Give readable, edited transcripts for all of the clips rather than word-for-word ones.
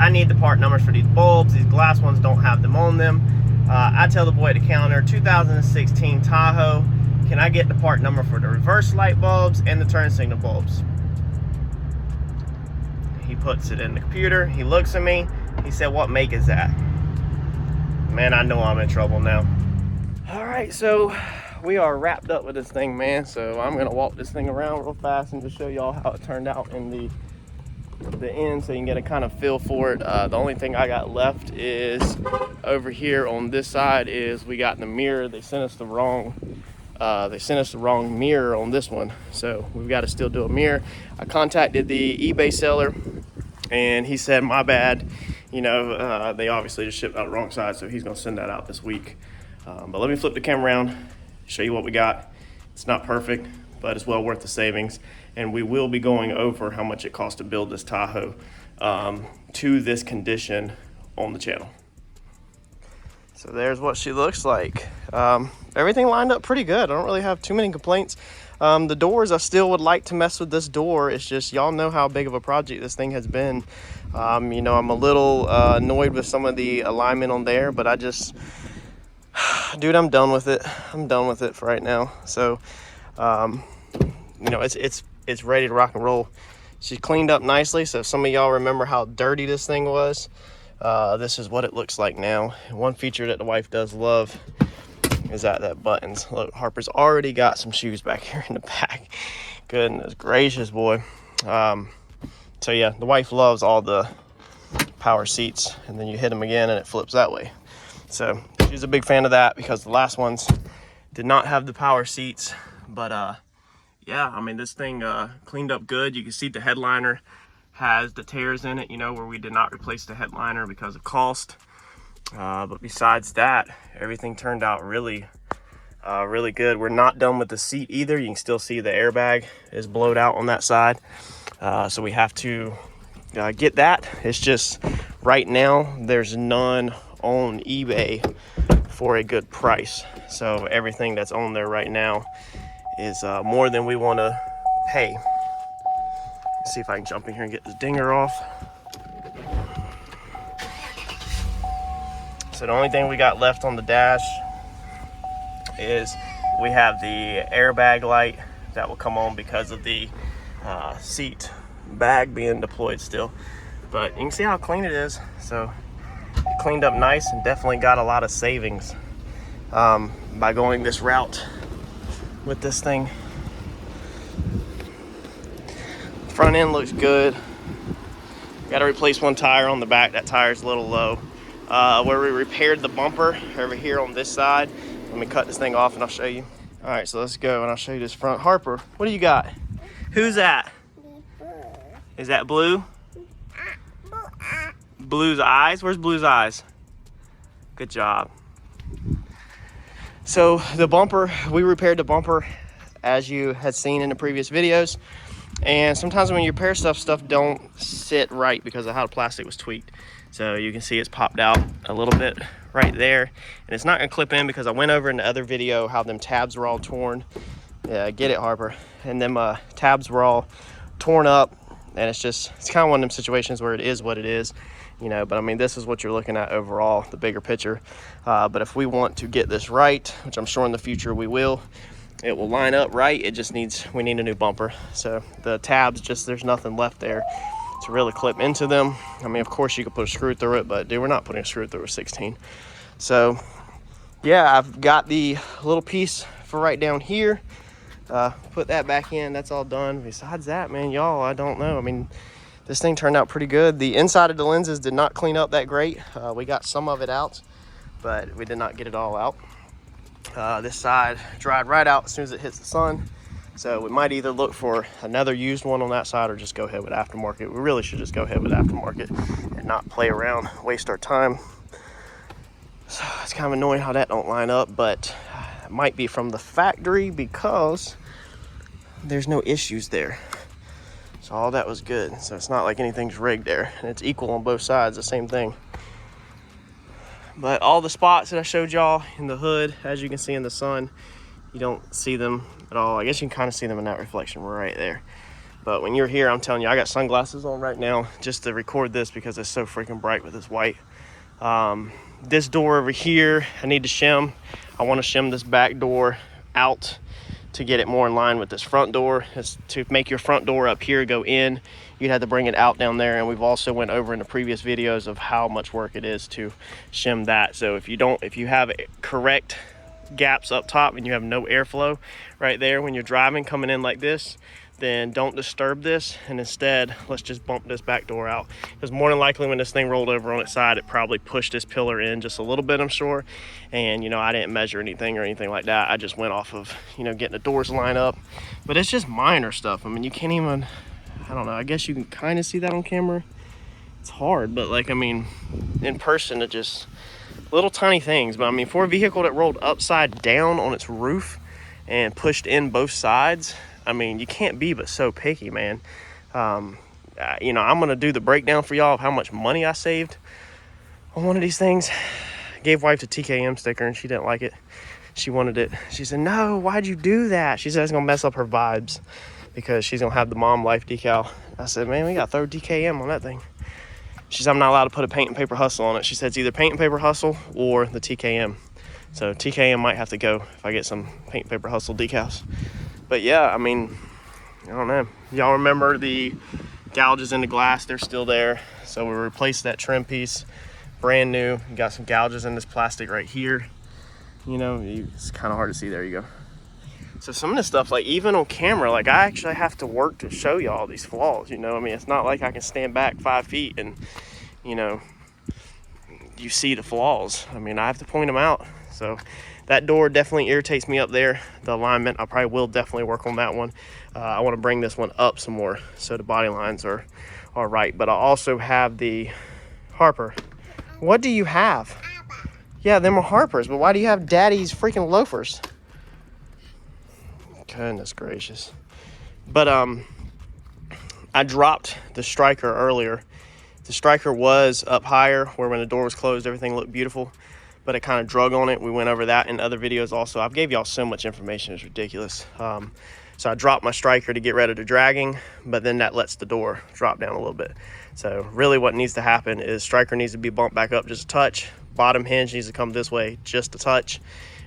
I need the part numbers for these bulbs. These glass ones don't have them on them. I tell the boy at the counter, 2016 Tahoe, can I get the part number for the reverse light bulbs and the turn signal bulbs? He puts it in the computer. He looks at me. He said, what make is that? Man, I know I'm in trouble now. All right, so we are wrapped up with this thing, man. So I'm gonna walk this thing around real fast and just show y'all how it turned out in the end, so you can get a kind of feel for it. The only thing I got left is over here on this side is we got the mirror. They sent us the wrong mirror on this one, so we've got to still do a mirror. I contacted the eBay seller and he said, my bad, you know, they obviously just shipped out the wrong side, so he's gonna send that out this week. But let me flip the camera around, show you what we got. It's not perfect, but it's well worth the savings. And we will be going over how much it costs to build this Tahoe to this condition on the channel. So there's what she looks like. Everything lined up pretty good. I don't really have too many complaints. The doors, I still would like to mess with this door. It's just, y'all know how big of a project this thing has been. You know, I'm a little annoyed with some of the alignment on there, but I just, dude, I'm done with it. I'm done with it for right now. So, you know, it's ready to rock and roll. She's cleaned up nicely, so if some of y'all remember how dirty this thing was, this is what it looks like now. And one feature that the wife does love is that buttons. Look, Harper's already got some shoes back here in the back. Goodness gracious, boy. So yeah, the wife loves all the power seats, and then you hit them again and it flips that way. So she's a big fan of that because the last ones did not have the power seats. But yeah, I mean, this thing cleaned up good. You can see the headliner has the tears in it, you know, where we did not replace the headliner because of cost. But besides that, everything turned out really good. We're not done with the seat either. You can still see the airbag is blowed out on that side. So we have to get that. It's just right now there's none on eBay for a good price. So everything that's on there right now is more than we want to pay. Let's see if I can jump in here and get this dinger off. So the only thing we got left on the dash is we have the airbag light that will come on because of the seat bag being deployed still. But you can see how clean it is. So it cleaned up nice and definitely got a lot of savings by going this route with this thing. Front end looks good. Got to replace one tire on the back. That tire's a little low. Where we repaired the bumper over here on this side. Let me cut this thing off and I'll show you. All right, so let's go and I'll show you this front. Harper, what do you got? Who's that? Is that Blue? Blue's eyes? Where's Blue's eyes? Good job. So the bumper, we repaired the bumper as you had seen in the previous videos. And sometimes when you repair stuff don't sit right because of how the plastic was tweaked. So you can see it's popped out a little bit right there. And it's not gonna clip in because I went over in the other video how them tabs were all torn. Yeah, get it, Harper. And them tabs were all torn up. And it's kind of one of them situations where it is what it is, you know. But I mean, this is what you're looking at overall, the bigger picture. But if we want to get this right, which I'm sure in the future we will, it will line up right. It just we need a new bumper. So the tabs, there's nothing left there to really clip into them. I mean, of course you could put a screw through it, but dude, we're not putting a screw through a 16. So yeah, I've got the little piece for right down here. Put that back in, that's all done. Besides that, man, y'all, I don't know. I mean, this thing turned out pretty good. The inside of the lenses did not clean up that great. We got some of it out, but we did not get it all out. This side dried right out as soon as it hits the sun. So we might either look for another used one on that side or just go ahead with aftermarket. We really should just go ahead with aftermarket and not play around, waste our time. So it's kind of annoying how that don't line up, but it might be from the factory because there's no issues there. So all that was good. So it's not like anything's rigged there, and it's equal on both sides, the same thing. But all the spots that I showed y'all in the hood, as you can see in the sun, you don't see them at all. I guess you can kind of see them in that reflection right there. But when you're here, I'm telling you, I got sunglasses on right now just to record this because it's so freaking bright with this white. This door over here, I need to shim. I want to shim this back door out to get it more in line with this front door. It's to make your front door up here go in, you'd have to bring it out down there. And we've also went over in the previous videos of how much work it is to shim that. So if you have correct gaps up top and you have no airflow right there when you're driving coming in like this, then don't disturb this, and instead let's just bump this back door out, because more than likely when this thing rolled over on its side, it probably pushed this pillar in just a little bit, I'm sure. And you know, I didn't measure anything or anything like that. I just went off of, you know, getting the doors lined up. But it's just minor stuff. I mean, you can't even, I don't know, I guess you can kind of see that on camera. It's hard, but like, I mean, in person, it just little tiny things. But I mean, for a vehicle that rolled upside down on its roof and pushed in both sides, I mean, you can't be but so picky, man. You know, I'm gonna do the breakdown for y'all of how much money I saved on one of these things. I gave wife the TKM sticker and she didn't like it. She wanted it. She said, no, why'd you do that? She said it's gonna mess up her vibes because she's gonna have the mom life decal. I said, man, we gotta throw TKM on that thing. She said, I'm not allowed to put a paint and paper hustle on it. She said it's either paint and paper hustle or the TKM. So TKM might have to go if I get some paint and paper hustle decals. But yeah, I mean, I don't know. Y'all remember the gouges in the glass? They're still there. So we replaced that trim piece, brand new. You got some gouges in this plastic right here. You know, it's kind of hard to see. There you go. So some of this stuff, like even on camera, like I actually have to work to show y'all these flaws, you know? I mean, it's not like I can stand back 5 feet and, you know, you see the flaws. I mean, I have to point them out. So that door definitely irritates me up there. The alignment, I probably will definitely work on that one. I want to bring this one up some more so the body lines are right. But I also have the Harper. What do you have? Yeah, them are Harpers, but why do you have Daddy's freaking loafers? Goodness gracious. But I dropped the striker earlier. The striker was up higher where when the door was closed, everything looked beautiful. But it kind of drug on it. We went over that in other videos also. I've gave y'all so much information, it's ridiculous. So I dropped my striker to get rid of the dragging, but then that lets the door drop down a little bit. So really what needs to happen is striker needs to be bumped back up just a touch. Bottom hinge needs to come this way just a touch,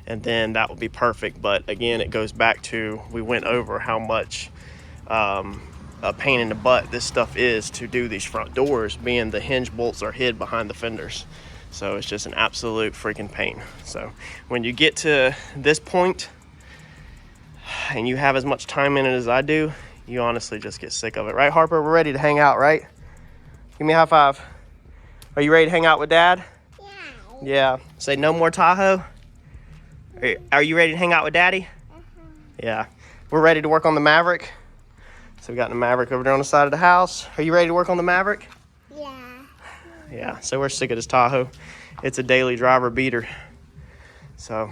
and then that will be perfect. But again, it goes back to, we went over how much a pain in the butt this stuff is to do these front doors, being the hinge bolts are hid behind the fenders. So it's just an absolute freaking pain. So when you get to this point and you have as much time in it as I do, you honestly just get sick of it. Right, Harper? We're ready to hang out, right? Give me a high five. Are you ready to hang out with Dad? Yeah. Yeah. Say no more Tahoe. Are you ready to hang out with Daddy? Yeah. We're ready to work on the Maverick. So we got the Maverick over there on the side of the house. Are you ready to work on the Maverick? Yeah, so we're sick of this Tahoe. It's a daily driver beater. So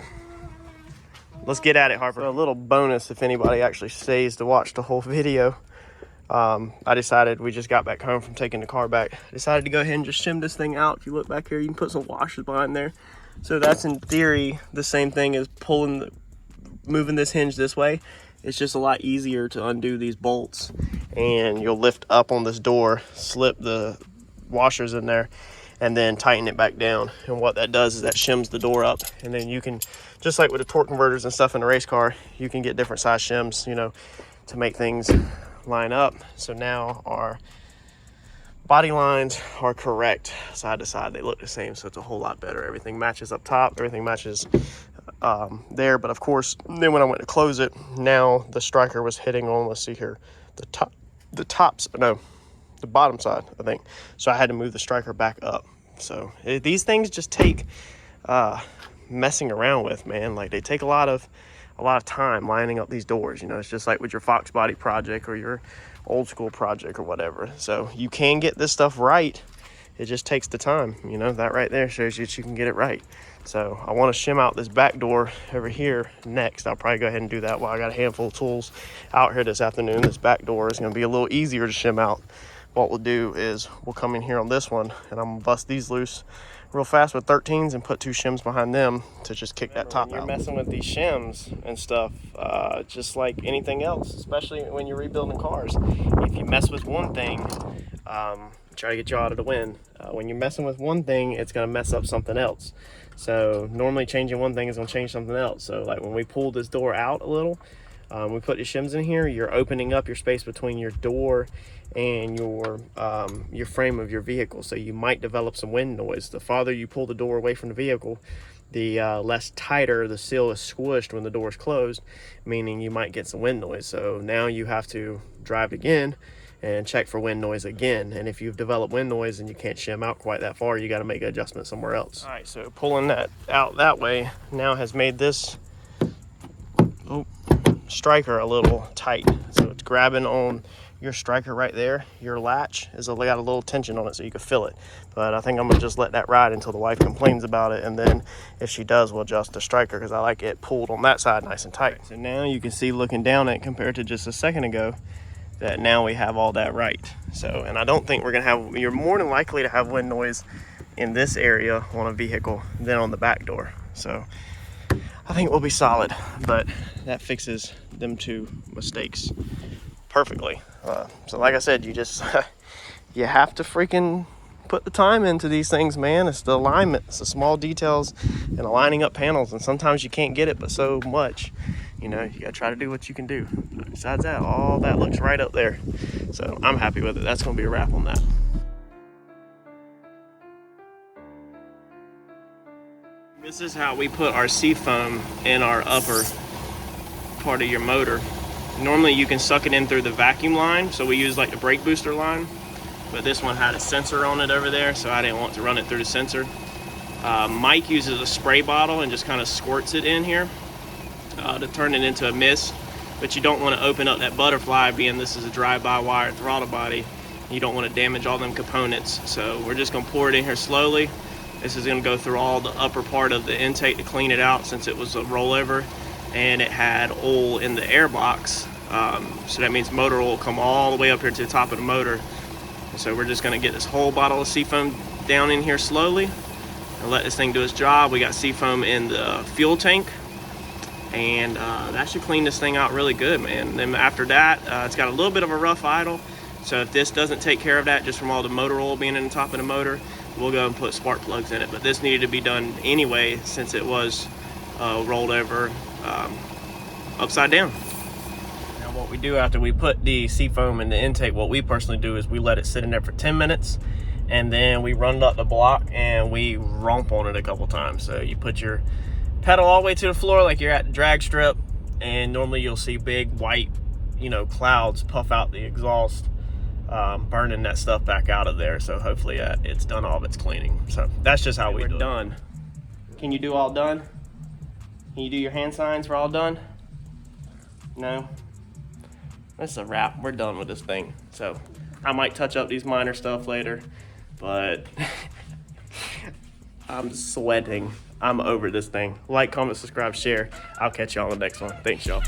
let's get at it, Harper. So a little bonus if anybody actually stays to watch the whole video. I decided, we just got back home from taking the car back. I decided to go ahead and just shim this thing out. If you look back here, you can put some washers behind there. So that's in theory the same thing as moving this hinge this way. It's just a lot easier to undo these bolts, and you'll lift up on this door, slip the washers in there, and then tighten it back down. And what that does is that shims the door up, and then you can, just like with the torque converters and stuff in a race car, you can get different size shims, you know, to make things line up. So now our body lines are correct side to side. They look the same, so it's a whole lot better. Everything matches up top, everything matches there. But of course, then when I went to close it, now the striker was hitting on, let's see here, the bottom side, I think. So I had to move the striker back up. So these things just take messing around with, man. Like, they take a lot of time lining up these doors. You know, it's just like with your Fox body project or your old school project or whatever. So you can get this stuff right. It just takes the time. You know, that right there shows you that you can get it right. So I want to shim out this back door over here next. I'll probably go ahead and do that while I got a handful of tools out here this afternoon. This back door is going to be a little easier to shim out. What we'll do is we'll come in here on this one, and I'm going to bust these loose real fast with 13s and put 2 shims behind them to just kick that top out. You're messing with these shims and stuff, just like anything else, especially when you're rebuilding cars. If you mess with one thing, try to get you out of the wind. When you're messing with one thing, it's going to mess up something else. So normally changing one thing is going to change something else. So like when we pull this door out a little, we put the shims in here, you're opening up your space between your door and your frame of your vehicle. So you might develop some wind noise. The farther you pull the door away from the vehicle, the less tighter the seal is squished when the door is closed, meaning you might get some wind noise. So now you have to drive again and check for wind noise again. And if you've developed wind noise and you can't shim out quite that far, you got to make an adjustment somewhere else. All right, so pulling that out that way now has made this striker a little tight. So it's grabbing on your striker right there. Your latch has got a little tension on it so you can feel it. But I think I'm gonna just let that ride until the wife complains about it, and then if she does, we'll adjust the striker because I like it pulled on that side nice and tight. So now you can see, looking down at it compared to just a second ago, that now we have all that right. So, and I don't think we're gonna have, you're more than likely to have wind noise in this area on a vehicle than on the back door. So I think we'll be solid, but that fixes them 2 mistakes perfectly. So like I said, you just you have to freaking put the time into these things, man. It's the alignment, it's the small details and aligning up panels, and sometimes you can't get it but so much. You know, you gotta try to do what you can do. But besides that, all that looks right up there. So I'm happy with it. That's gonna be a wrap on that. This is how we put our seafoam in our upper part of your motor. Normally you can suck it in through the vacuum line, so we use like the brake booster line, but this one had a sensor on it over there, so I didn't want to run it through the sensor. Mike uses a spray bottle and just kind of squirts it in here to turn it into a mist, but you don't want to open up that butterfly, being this is a drive-by wire throttle body. You don't want to damage all them components, so we're just going to pour it in here slowly. This is going to go through all the upper part of the intake to clean it out, since it was a rollover and it had oil in the air box. So that means motor oil will come all the way up here to the top of the motor. And so we're just going to get this whole bottle of seafoam down in here slowly and let this thing do its job. We got seafoam in the fuel tank, and that should clean this thing out really good, man. And then after that, it's got a little bit of a rough idle. So if this doesn't take care of that, just from all the motor oil being in the top of the motor, we'll go and put spark plugs in it. But this needed to be done anyway, since it was rolled over upside down. Now what we do after we put the seafoam in the intake, what we personally do is we let it sit in there for 10 minutes, and then we run it up the block and we romp on it a couple times. So you put your pedal all the way to the floor like you're at the drag strip, and normally you'll see big white, you know, clouds puff out the exhaust, burning that stuff back out of there. So hopefully it's done all of its cleaning. So that's just how we're done. Can you do all done? Can you do your hand signs for all done? No? That's a wrap. We're done with this thing. So I might touch up these minor stuff later, but I'm sweating. I'm over this thing. Like, comment, subscribe, share. I'll catch y'all on the next one. Thanks, y'all.